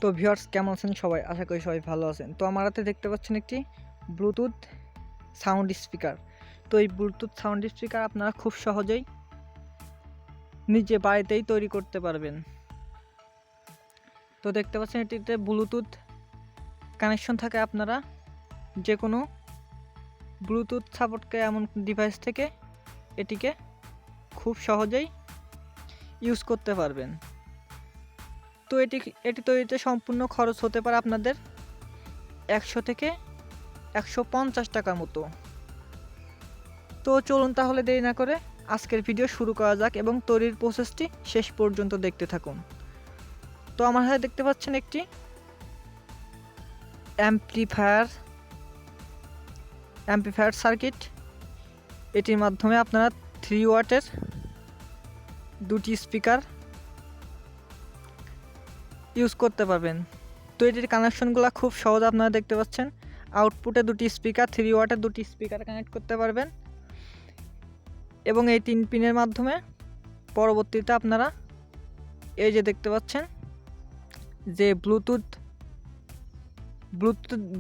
তো ভিউয়ার্স কেমন আছেন সবাই? আশা করি সবাই ভালো আছেন। তো আমার হাতে দেখতে পাচ্ছেন একটি ব্লুটুথ সাউন্ড স্পিকার। তো এই ব্লুটুথ সাউন্ড স্পিকার আপনারা খুব সহজেই নিজে বাড়িতেই তৈরি করতে পারবেন। তো দেখতে পাচ্ছেন এটিতে ব্লুটুথ কানেকশন থাকে। আপনারা যে কোনো ব্লুটুথ সাপোর্টকে এমন ডিভাইস থেকে এটিকে খুব সহজেই ইউজ করতে পারবেন। তো এটি তৈরিতে সম্পূর্ণ খরচ হতে পারে আপনাদের 100 থেকে 150 টাকার মতো। তো চলুন তাহলে দেরি না করে আজকের ভিডিও শুরু করা যাক এবং তৈরির প্রসেসটি শেষ পর্যন্ত দেখতে থাকুন। তো আমার হাতে দেখতে পাচ্ছেন একটি অ্যাম্পলিফায়ার সার্কিট। এটির মাধ্যমে আপনারা 3 ওয়াটের দুটি স্পিকার ইউজ করতে পারবেন। তো এটির কানেকশনগুলো খুব সহজ। আপনারা দেখতে পাচ্ছেন আউটপুটে দুটি স্পিকার, 3 ওয়াটের দুটি স্পিকার কানেক্ট করতে পারবেন এবং এই 3 পিনের মাধ্যমে পরবর্তীতে আপনারা এই যে দেখতে পাচ্ছেন যে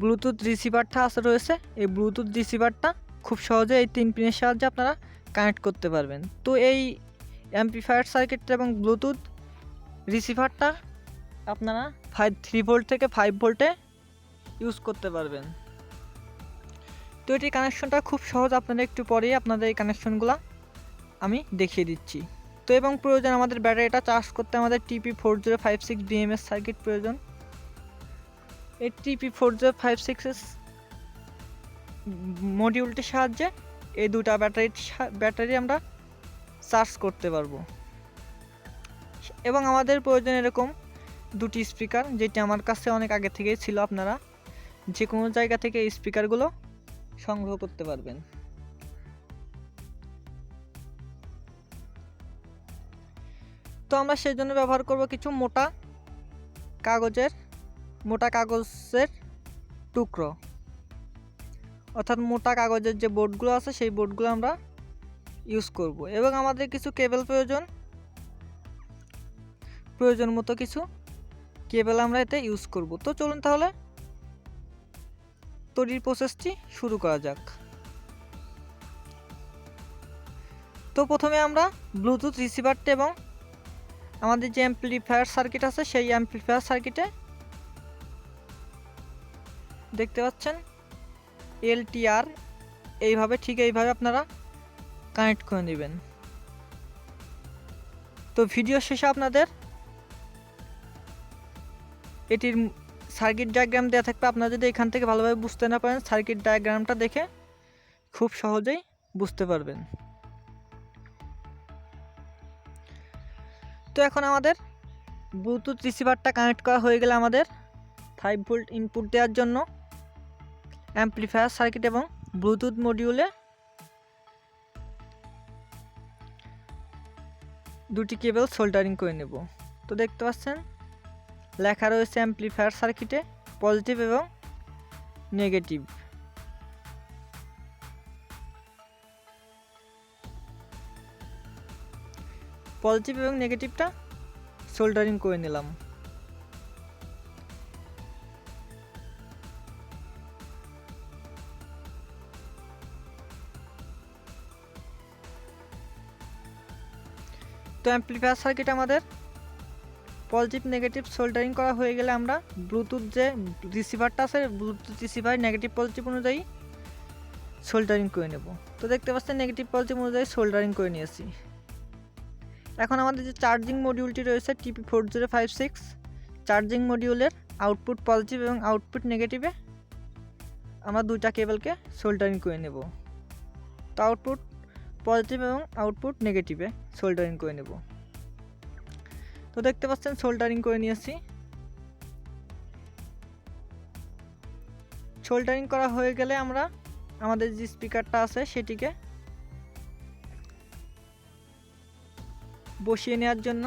ব্লুটুথ রিসিভারটা রয়েছে, এই ব্লুটুথ রিসিভারটা খুব সহজে এই 3 পিনের সাহায্যে আপনারা কানেক্ট করতে পারবেন। তো এই অ্যাম্পলিফায়ার সার্কিটটা এবং ব্লুটুথ রিসিভারটা আপনারা 3 ভোল্ট থেকে 5 ভোল্টে ইউজ করতে পারবেন। তো এটির কানেকশনটা খুব সহজ। আপনারা একটু পরেই আপনাদের এই কানেকশনগুলো আমি দেখিয়ে দিচ্ছি। তো এবং প্রয়োজন আমাদের ব্যাটারিটা চার্জ করতে আমাদের TP4056 BMS সার্কিট প্রয়োজন। এই TP4056 মডিউলটির সাহায্যে এই দুটা ব্যাটারি আমরা চার্জ করতে পারবো। এবং আমাদের প্রয়োজন এরকম দুটি স্পিকার, যেটি আমার কাছে অনেক আগে থেকেই ছিল। আপনারা যে কোনো জায়গা থেকে এই স্পিকারগুলো সংগ্রহ করতে পারবেন। তো আমরা সেই জন্য ব্যবহার করব কিছু মোটা কাগজের টুকরো, অর্থাৎ মোটা কাগজের যে বোর্ডগুলো আছে সেই বোর্ডগুলো আমরা ইউজ করব। এবং আমাদের কিছু কেবল প্রয়োজন মতো কিছু কেবল আমরা এতে ইউজ করব। তো চলুন তাহলে তৈরির প্রসেসটি শুরু করা যাক। তো প্রথমে আমরা ব্লুটুথ রিসিভারটা এবং আমাদের যে অ্যাম্পলিফায়ার সার্কিট আছে সেই অ্যাম্পলিফায়ার সার্কিটে দেখতে পাচ্ছেন LTR এইভাবে আপনারা কানেক্ট করে নেবেন। তো ভিডিও শেষে আপনাদের এটির সার্কিট ডায়াগ্রাম দেওয়া থাকবে। আপনারা যদি এখান থেকে ভালোভাবে বুঝতে না পারেন, সার্কিট ডায়াগ্রামটা দেখে খুব সহজেই বুঝতে পারবেন। তো এখন আমাদের ব্লুটুথ রিসিভারটা কানেক্ট করা হয়ে গেলে আমাদের 5 ভোল্ট ইনপুট দেওয়ার জন্য অ্যাম্পলিফায়ার সার্কিট এবং ব্লুটুথ মডিউলে দুটি কেবল সোল্ডারিং করে নেব। তো দেখতে পাচ্ছেন লেখা রয়েছে অ্যাম্পলিফায়ার সার্কিটে পজিটিভ এবং নেগেটিভ। পজিটিভ এবং নেগেটিভটা সোল্ডারিং করে নিলাম। তো অ্যাম্পলিফায়ার সার্কিট আমাদের পজিটিভ নেগেটিভ সোল্ডারিং করা হয়ে গেলে আমরা ব্লুটুথ যে রিসিভারটা আছে, ব্লুটুথ রিসিভার নেগেটিভ পজিটিভ অনুযায়ী সোল্ডারিং করে নেব। তো দেখতে পাচ্ছেন নেগেটিভ পজিটিভ অনুযায়ী সোল্ডারিং করে নিয়েছি। এখন আমাদের যে চার্জিং মডিউলটি রয়েছে TP4056 চার্জিং মডিউলের আউটপুট পজিটিভ এবং আউটপুট নেগেটিভে আমরা দুইটা কেবলকে সোল্ডারিং করে নেব। তো আউটপুট পজিটিভ এবং আউটপুট নেগেটিভে সোল্ডারিং করে নেব। তো দেখতে পাচ্ছেন সোল্ডারিং করে নিয়েছি। সোল্ডারিং করা হয়ে গেলে আমরা আমাদের যে স্পিকারটা আছে সেটিকে বসিয়ে নেওয়ার জন্য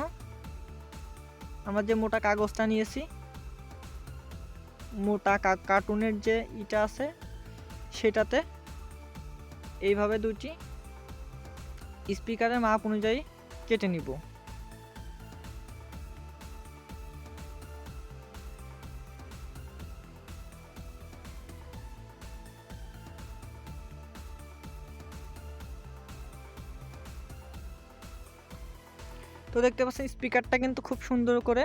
আমরা যে মোটা কাগজটা নিয়েছি, মোটা কার্টুনের যে ইটা আছে সেটাতে এইভাবে দুটি স্পিকারের মাপ অনুযায়ী কেটে নিব। তো দেখতে পাচ্ছেন স্পিকারটা কিন্তু খুব সুন্দর করে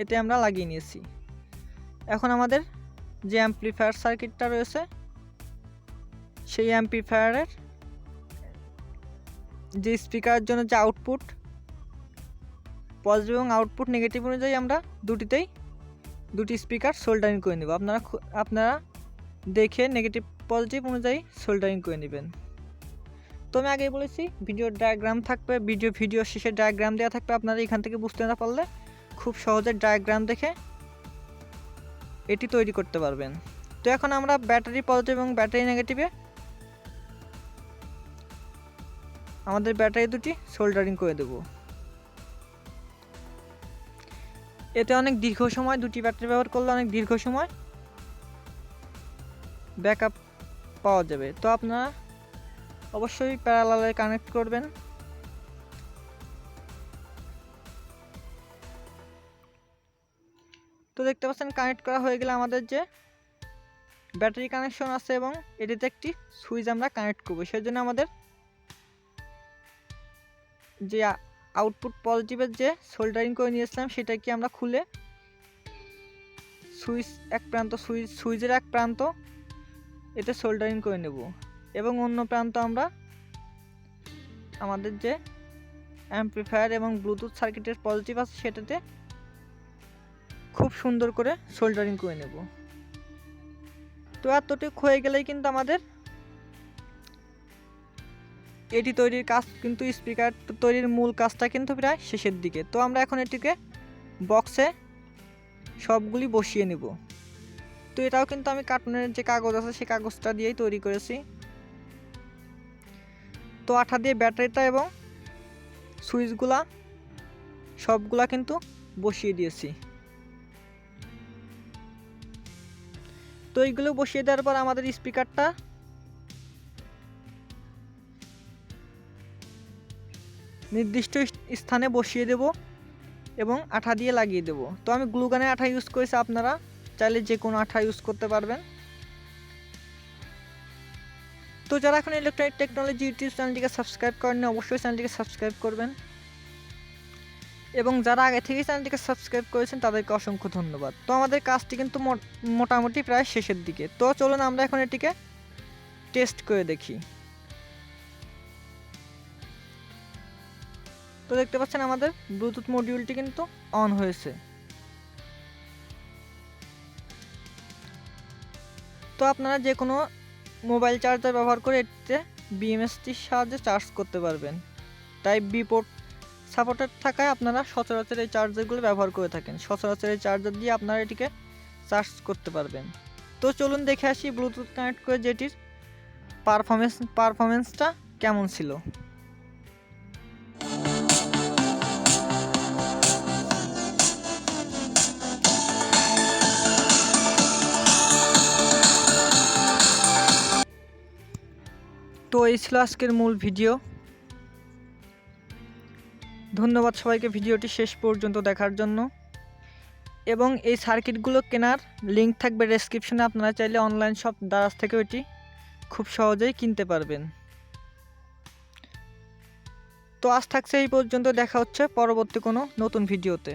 এতে আমরা লাগিয়ে নিয়েছি। এখন আমাদের যে অ্যাম্পলিফায়ার সার্কিটটা রয়েছে সেই অ্যাম্পলিফায়ারের যে স্পিকারের জন্য যে আউটপুট পজিটিভ এবং আউটপুট নেগেটিভ অনুযায়ী আমরা দুটি স্পিকার সোল্ডারিং করে নেব। আপনারা দেখে নেগেটিভ পজিটিভ অনুযায়ী সোল্ডারিং করে নেবেন। তো আমি আগেই বলেছি ভিডিওর ডায়াগ্রাম থাকবে, ভিডিও শেষে ডায়াগ্রাম দেওয়া থাকবে। আপনারা এখান থেকে বুঝতে না পারলে খুব সহজে ডায়াগ্রাম দেখে এটি তৈরি করতে পারবেন। তো এখন আমরা ব্যাটারি পজিটিভ এবং ব্যাটারি নেগেটিভে আমাদের ব্যাটারি দুটি সোল্ডারিং করে দেব। এতে অনেক দীর্ঘ সময় দুটি ব্যাটারি ব্যবহার করলে অনেক দীর্ঘ সময় ব্যাকআপ পাওয়া যাবে। তো আপনারা অবশ্যই প্যারালালে কানেক্ট করবেন। তো দেখতে পাচ্ছেন কানেক্ট করা হয়ে গেলে আমাদের যে ব্যাটারি কানেকশন আছে এবং এটিতে একটি সুইচ আমরা কানেক্ট করব। সেজন্য আমাদের যে আউটপুট পজিটিভের যে সোল্ডারিং করে নিয়েছিলাম সেটাকে আমরা খুলে সুইচের এক প্রান্ত এতে সোল্ডারিং করে নেব এবং অন্য প্রান্ত আমরা আমাদের যে অ্যাম্পলিফায়ার এবং ব্লুটুথ সার্কিটের পজিটিভ আছে সেটাতে খুব সুন্দর করে সোল্ডারিং করে নেব। তো এতটুকু হয়ে গেলেই কিন্তু আমাদের এটি তৈরির কাজ কিন্তু স্পিকার তৈরির মূল কাজটা কিন্তু প্রায় শেষের দিকে। তো আমরা এখন এটিকে বক্সে সবগুলি বসিয়ে নেব। তো এটাও কিন্তু আমি কার্টুনের যে কাগজ আছে সেই কাগজটা দিয়েই তৈরি করেছি। তো আঠা দিয়ে ব্যাটারিটা এবং সুইচগুলা সবগুলা কিন্তু বসিয়ে দিয়েছি। তো এইগুলো বসিয়ে দেওয়ার পর আমাদের স্পিকারটা নির্দিষ্ট স্থানে বসিয়ে দেব এবং আঠা দিয়ে লাগিয়ে দেব। তো আমি গ্লুগানের আঠা ইউজ করেছি, আপনারা চাইলে যে কোনো আঠা ইউজ করতে পারবেন। তো যারা এখন ইলেকট্রনিক টেকনোলজি ইউটিউব চ্যানেলটিকে সাবস্ক্রাইব করেননি অবশ্যই চ্যানেলটিকে সাবস্ক্রাইব করবেন এবং যারা আগে থেকেই চ্যানেলটিকে সাবস্ক্রাইব করেছেন তাদেরকে অসংখ্য ধন্যবাদ। তো আমাদের কাজটি কিন্তু মোটামুটি প্রায় শেষের দিকে। তো চলুন আমরা এখন এটিকে টেস্ট করে দেখি। তো দেখতে পাচ্ছেন আমাদের ব্লুটুথ মডিউলটি কিন্তু অন হয়েছে। তো আপনারা যে কোনো মোবাইল চার্জার ব্যবহার করে এটিতে বিএমএসটির সাহায্যে চার্জ করতে পারবেন। টাইপ বি পোর্ট সাপোর্টেড থাকায় আপনারা সচরাচর এই চার্জারগুলো ব্যবহার করে থাকেন। সচরাচর এই চার্জার দিয়ে আপনারা এটিকে চার্জ করতে পারবেন। তো চলুন দেখে আসি ব্লুটুথ কানেক্ট করে যেটির পারফরমেন্সটা কেমন ছিল। তো এই ছিল আজকের মূল ভিডিও। ধন্যবাদ সবাইকে ভিডিওটি শেষ পর্যন্ত দেখার জন্য এবং এই সার্কিটগুলো কেনার লিঙ্ক থাকবে ডেসক্রিপশনে। আপনারা চাইলে অনলাইন শপ দারাজ থেকে এটি খুব সহজেই কিনতে পারবেন। তো আজ থাকছে এই পর্যন্ত, দেখা হচ্ছে পরবর্তী কোনো নতুন ভিডিওতে।